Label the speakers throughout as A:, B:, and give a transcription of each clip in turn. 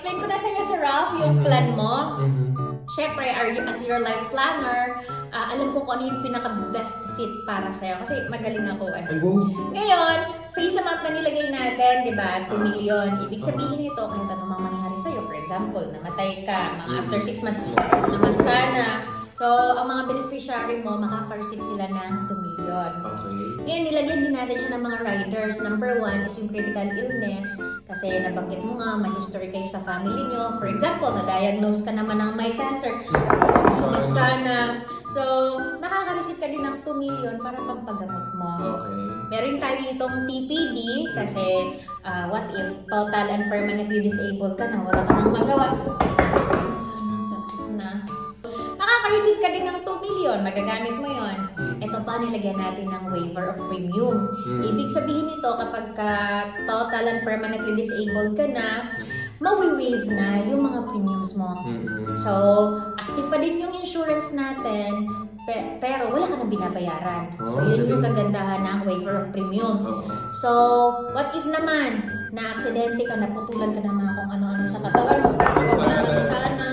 A: na-explain ko na sa inyo, Sir Ralph, yung plan mo. Siyempre, as your life planner, alam ko kung ano yung pinaka-best fit para sa'yo. Kasi magaling ako eh. Ngayon, face amount na nilagay natin, di ba? 2 million. Ibig sabihin nito, kahit anong mangyari sa'yo. For example, namatay ka, mga after 6 months, huwag naman sana. So, ang mga beneficiary mo, makaka-receive sila ng 2 million.
B: Okay.
A: Ngayon, nilagyan din natin siya ng mga riders. Number 1 is yung critical illness. Kasi nabanggit mo nga, may history kayo sa family nyo. For example, na-diagnose ka naman ng may cancer. Sana. So, makaka-receive ka din ng 2 million para pampagamot mo.
B: Okay.
A: Meron tayo ditong TPD kasi what if total and permanently disabled ka na, wala ka nang magawa. Sana sakit na. Makaka-receive ka din ng 2 million, magagamit mo yon. Ito pa, nilagyan natin ng waiver of premium. Ibig sabihin nito, kapag total and permanently disabled ka na, mawi-waive na yung mga premiums mo. So, active pa din yung insurance natin, pero wala ka nang binabayaran. So, yun yung kagandahan ng waiver of premium. So, what if naman, na-aksidente ka, naputulan ka ng mga kung ano-ano sa katawan mo, huwag naman sana,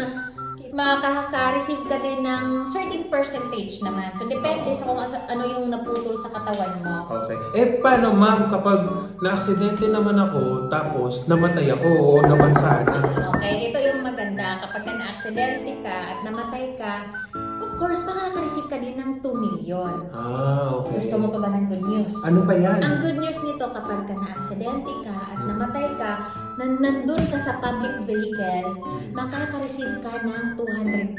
A: makaka-receive ka din ng certain percentage naman. So, depende sa kung ano yung naputol sa katawan mo.
B: Okay. Paano ma'am kapag na-aksidente naman ako, tapos namatay ako o nabansana?
A: Okay, ito yung maganda. Kapag na-aksidente ka at namatay ka, of course, makaka-receive ka din ng 2 million.
B: Okay.
A: Gusto mo pa ba ng good news?
B: Ano pa yan?
A: Ang good news nito, kapag na-aksidente ka at namatay ka, nandun ka sa public vehicle, makaka-receive ka ng 200%.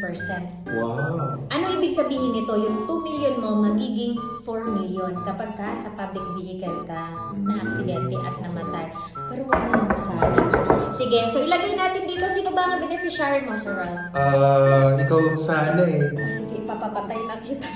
B: Wow.
A: Ano ibig sabihin nito? Yung 2 million mo magiging 4 million kapag ka sa public vehicle ka na-aksidente at namatay. Pero wag naman sana. Sige, so ilagay natin dito, sino ba ang beneficiary mo, Sir Ralph?
B: Ikaw sana eh.
A: Sige, papapatay na kita.